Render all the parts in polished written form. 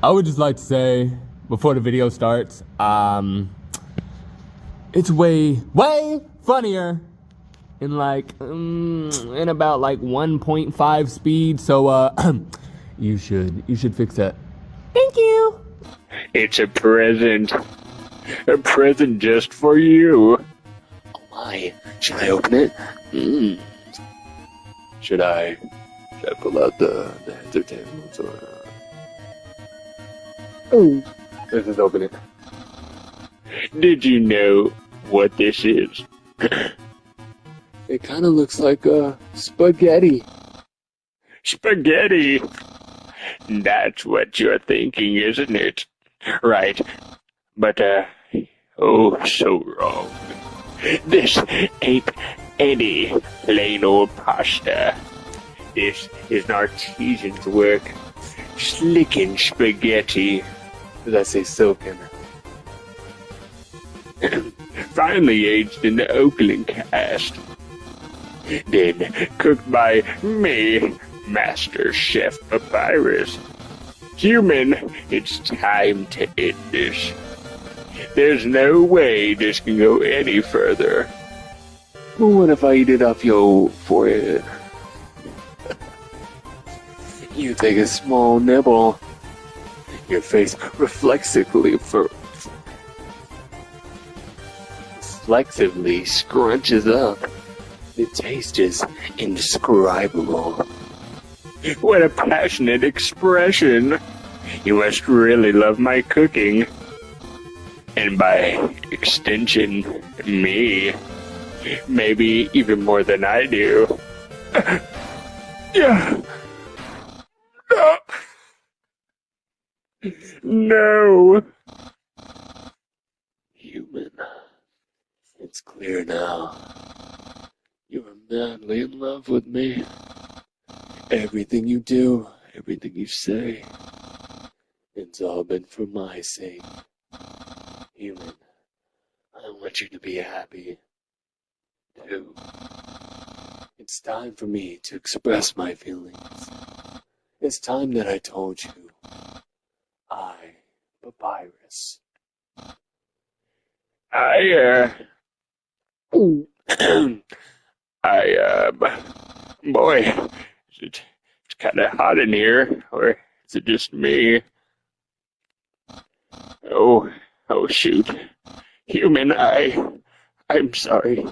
I would just like to say, before the video starts, it's way funnier in in about 1.5 speed, so you should fix that. Thank you. It's a present just for you. Oh my, should I open it? Should I pull out the heads or tails or? Let's just open it. Did you know what this is? It kind of looks like spaghetti. Spaghetti. That's what you're thinking, isn't it? Right. But, oh, so wrong. This ain't any plain old pasta. This is an artisan's work. Slicking spaghetti. Did I say silken? Finally aged in the Oakland cast. Then cooked by me, Master Chef Papyrus. Human, it's time to end this. There's no way this can go any further. Well, what if I eat it off your forehead? You take a small nibble. Your face reflexively scrunches up. The taste is indescribable. What a passionate expression. You must really love my cooking. And by extension, me. Maybe even more than I do. Yeah. No. Human, it's clear now. You are madly in love with me. Everything you do, everything you say, it's all been for my sake. Human, I want you to be happy, too. It's time for me to express my feelings. It's time that I told you. Papyrus. Boy, it's kind of hot in here, or is it just me? Oh, shoot. Human, I'm sorry.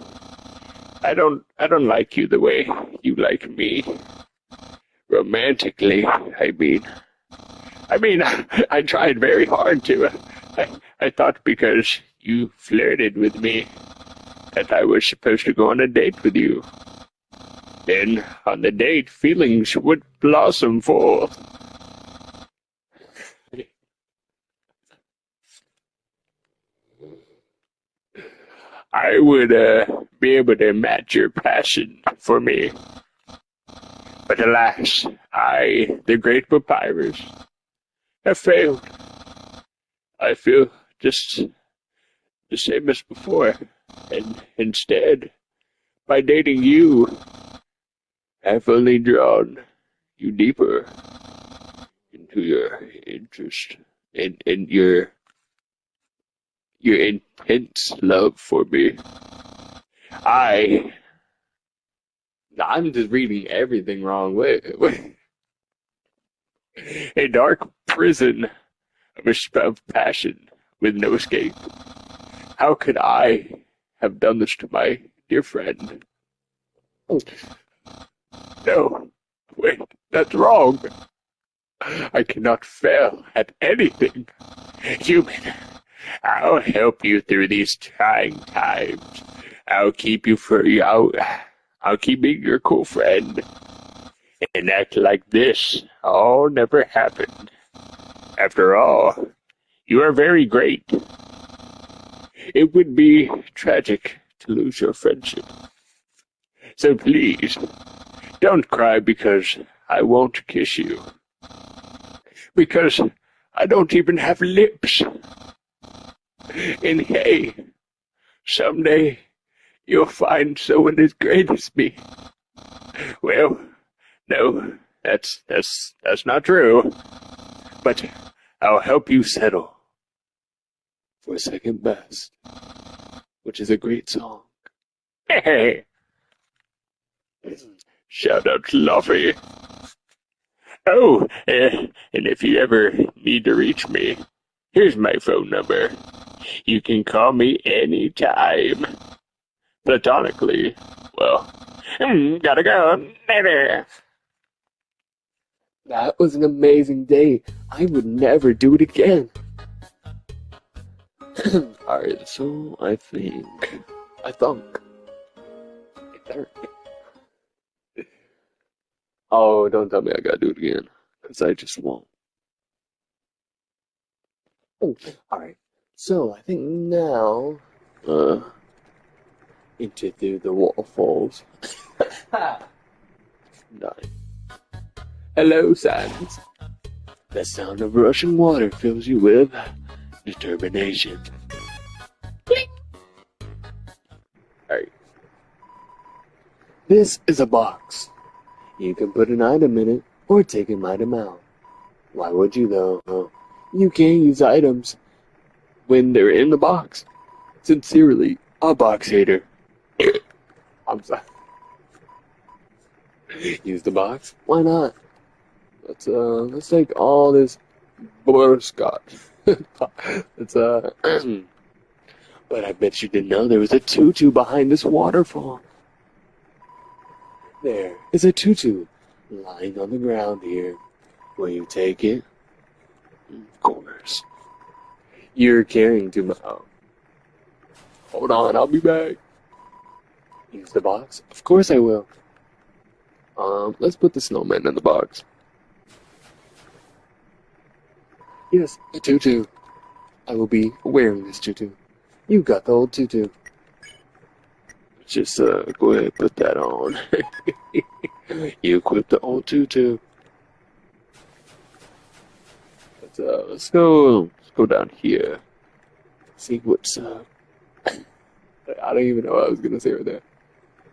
I don't like you the way you like me. Romantically, I mean, I tried very hard to. I thought because you flirted with me that I was supposed to go on a date with you. Then, on the date, feelings would blossom forth. I would be able to match your passion for me. But alas, I, the great Papyrus, have failed. I feel just the same as before, and instead, by dating you, I've only drawn you deeper into your interest and your intense love for me. I'm just reading everything wrong. Wait. A dark prison of passion with no escape. How could I have done this to my dear friend? No, wait, that's wrong. I cannot fail at anything. Human, I'll help you through these trying times. I'll keep you I'll keep being your cool friend. And act like this all never happened. After all, you are very great. It would be tragic to lose your friendship. So please, don't cry because I won't kiss you. Because I don't even have lips. And hey, someday you'll find someone as great as me. Well, no, that's not true. But I'll help you settle for second best, which is a great song. Hey, shout out to Luffy. Oh, and if you ever need to reach me, here's my phone number. You can call me anytime. Platonically. Well, gotta go. Later. That was an amazing day. I would never do it again. Alright, so I think. Oh, don't tell me I gotta do it again, because I just won't. Oh, alright. So, I think now, into the waterfalls. 9. Hello, Sans. The sound of rushing water fills you with determination. Alright. This is a box. You can put an item in it, or take an item out. Why would you, though? Oh, you can't use items when they're in the box. Sincerely, a box hater. I'm sorry. Use the box? Why not? Let's take all this butterscotch. But I bet you didn't know there was a tutu behind this waterfall. There is a tutu lying on the ground here. Will you take it? Of course. You're carrying too much. Oh. Hold on, I'll be back. Use the box? Of course I will. Let's put the snowman in the box. Yes, a tutu. I will be wearing this tutu. You got the old tutu. Just go ahead and put that on. You equip the old tutu. Let's go down here. See what's up. I don't even know what I was gonna say right there.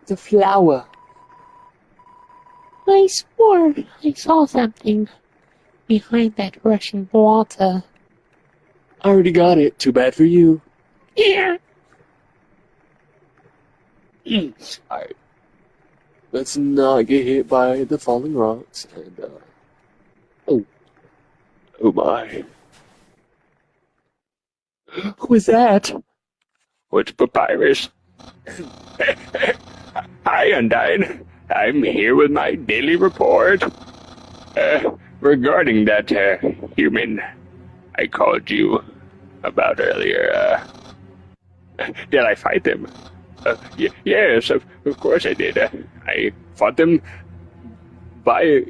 It's a flower. I swore I saw something behind that rushing water. I already got it. Too bad for you. Yeah. Alright. Let's not get hit by the falling rocks. And, Oh my. who is that? What's Papyrus? Hi, Undyne. I'm here with my daily report. Regarding that human I called you about earlier, did I fight them? Yes, of course I did. I fought them by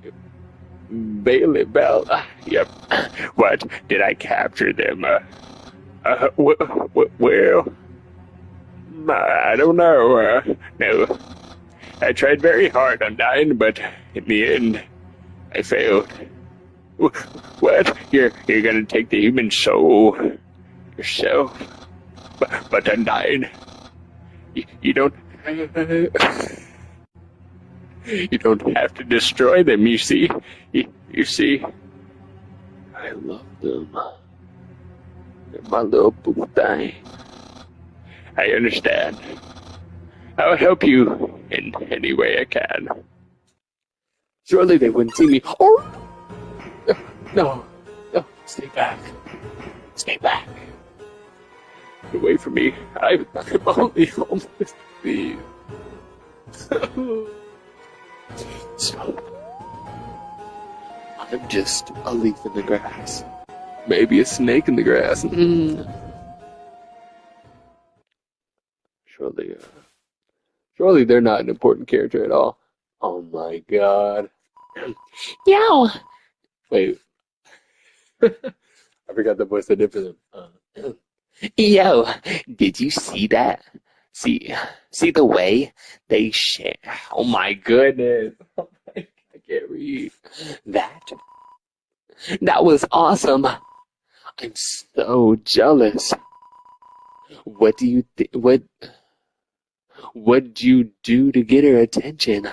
Bailey Bell. Yep. What? Did I capture them? Well, I don't know. No. I tried very hard, Undyne, but in the end, I failed. What? You're gonna take the human soul yourself? But Undyne, you don't... You don't have to destroy them, you see? You see? I love them. They're my little boo thing. I understand. I'll help you in any way I can. Surely they wouldn't see me. Oh! No. No. Stay back. Stay back. Get away from me. I'm only almost the. So, I'm just a leaf in the grass. Maybe a snake in the grass. Surely they're not an important character at all. Oh my god. Yo, Wait. I forgot the voice I did for them. Yo, did you see that? See the way they share? Oh my goodness. I can't read. That was awesome. I'm so jealous. What do you what'd you do to get her attention?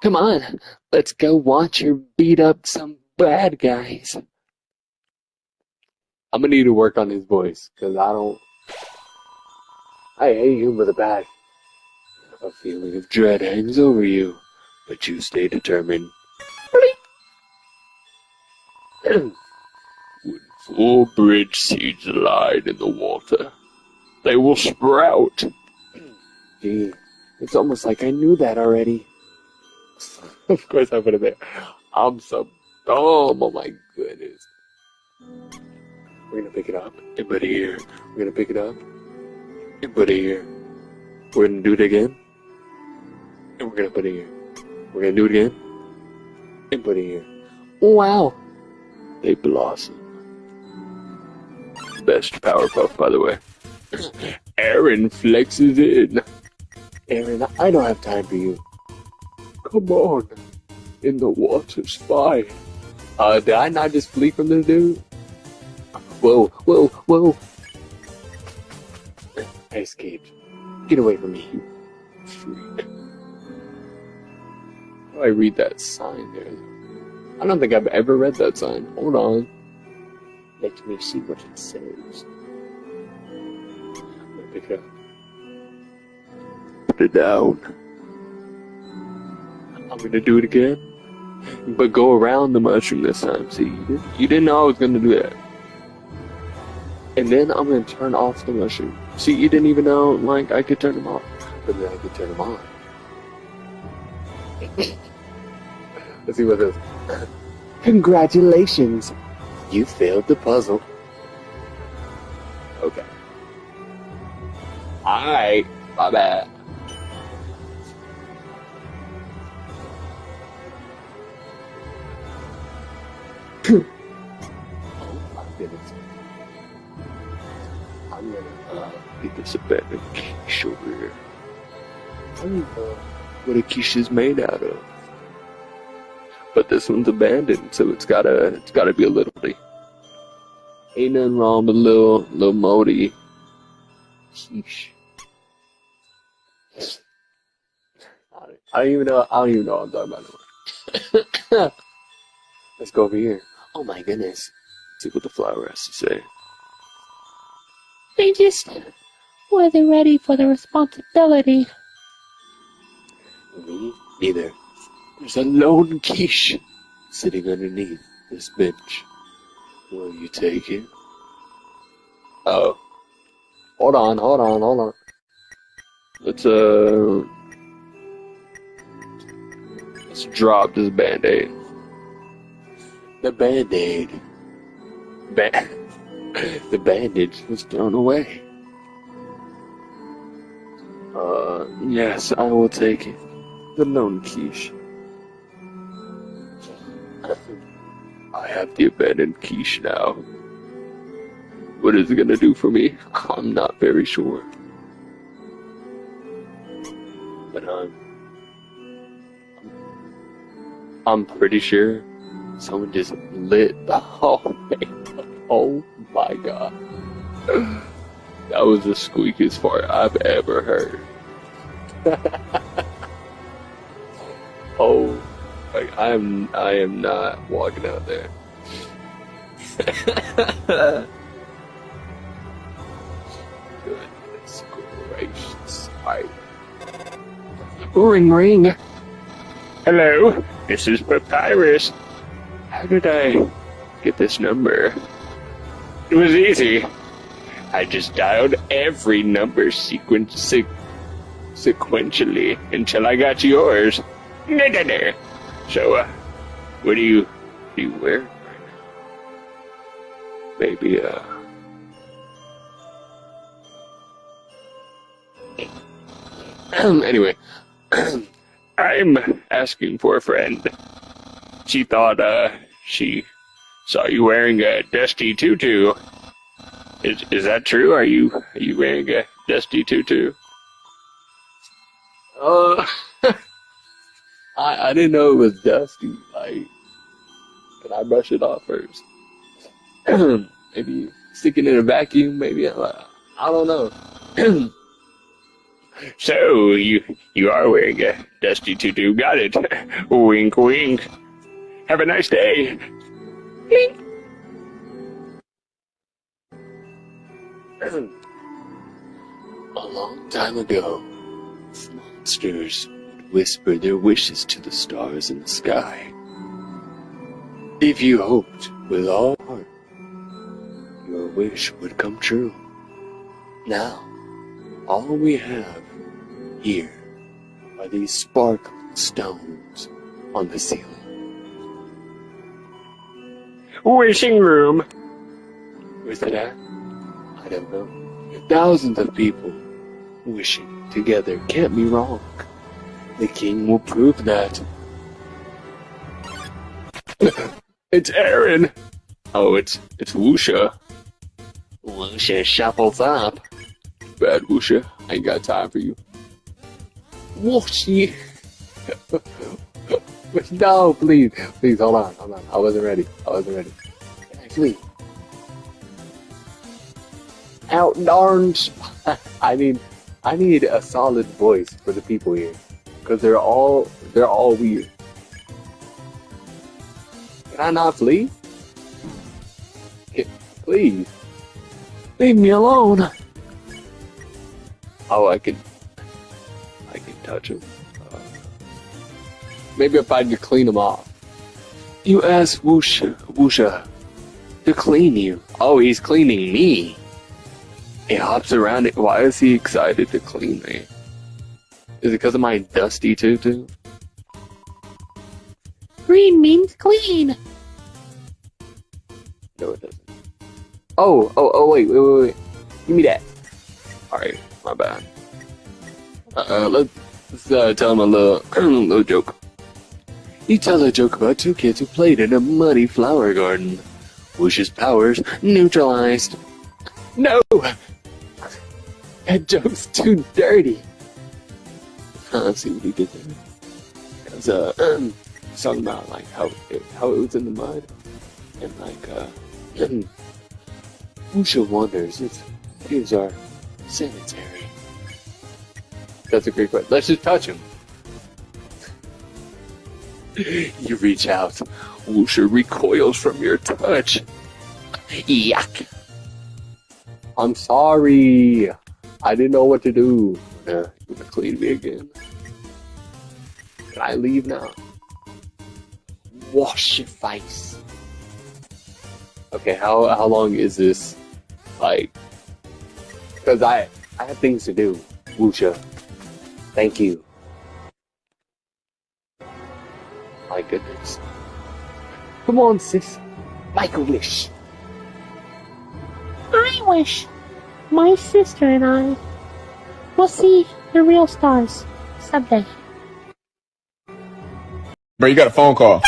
Come on, let's go watch her beat up some bad guys. I'm gonna need to work on his voice, because I hate you with a bad. A feeling of dread hangs over you, but you stay determined. When full bridge seeds lie in the water, they will sprout. Gee, it's almost like I knew that already. Of course I put it there. I'm so dumb, oh my goodness. We're gonna pick it up and put it here. We're gonna pick it up and put it here. We're gonna do it again. And we're gonna put it here. We're gonna do it again. And put it here. Wow. They blossom. Best Powerpuff, by the way. Aaron flexes in. Aaron, I don't have time for you. Come on. In the water's fine. Did I not just flee from this dude? Whoa, whoa, whoa. I escaped. Get away from me, you freak. How do I read that sign there? I don't think I've ever read that sign. Hold on. Let me see what it says. I'm gonna pick it up. Put it down. I'm gonna do it again. But go around the mushroom this time. See, you didn't know I was gonna do that. And then I'm gonna turn off the mushroom. See, you didn't even know, like, I could turn them off. But then I could turn them on. Let's see what this is. Congratulations! You failed the puzzle. Okay. Alright, my bad. Oh my goodness. I'm gonna Get this abandoned quiche over here. I don't know what a quiche is made out of. But this one's abandoned, so it's gotta be a little bitty. Ain't nothing wrong with a little moldy quiche. I don't even know what I'm talking about. Let's go over here. Oh my goodness. See what the flower has to say. They just wasn't ready for the responsibility. Me neither. There's a lone quiche sitting underneath this bench. Will you take it? Oh. Hold on. Let's drop this band-aid. The band-aid. The bandage was thrown away. Yes, I will take it. The lone quiche. I have the abandoned quiche now. What is it gonna do for me? I'm not very sure. But I'm pretty sure someone just lit the whole thing up. Oh my god. That was the squeakiest fart I've ever heard. Oh, like I am not walking out there. Goodness gracious. Alright. Ring ring. Hello, this is Papyrus. How did I get this number? It was easy. I just dialed every number sequentially until I got yours. So, what do you wear right now? Maybe, Anyway. I'm asking for a friend. She thought, she saw you wearing a dusty tutu. Is that true? Are you wearing a dusty tutu? I didn't know it was dusty. Like, can I brush it off first? Maybe stick it in a vacuum. Maybe I don't know. So you are wearing a dusty tutu. Got it. Wink, wink. Have a nice day. Blink. A long time ago, monsters would whisper their wishes to the stars in the sky. If you hoped with all heart, your wish would come true. Now, all we have here are these sparkling stones on the ceiling. Wishing room. Where's it at? I don't know. Thousands of people wishing together can't be wrong. The king will prove that. It's Aaron. Oh, it's Wuxia. Wuxia shuffles up. Bad Wuxia, I ain't got time for you. Wuxia. No, please, hold on. I wasn't ready. Can I flee? Out darn! I need a solid voice for the people here, because they're all weird. Can I not flee? Please, leave me alone. Oh, I can touch him. Maybe if I could clean them off. You asked Wuxia to clean you. Oh, he's cleaning me. He hops around it. Why is he excited to clean me? Is it because of my dusty tutu? Green means clean. No, it doesn't. Oh, wait. Give me that. Alright, my bad. Let's tell him a little joke. You tell a joke about two kids who played in a muddy flower garden. Wuxia's powers neutralized. No! That joke's too dirty. Let's see what he did there. He's talking about like how it was in the mud, and like Wuxia wonders if kids are sanitary. That's a great question. Let's just touch him. You reach out. Wuxia recoils from your touch. Yuck! I'm sorry. I didn't know what to do. You wanna clean me again? Can I leave now? Wash your face. Okay, how long is this? Like, because I have things to do. Wuxia, thank you. My goodness. Come on, sis. Make a wish. I wish my sister and I will see the real stars someday. Bro, you got a phone call.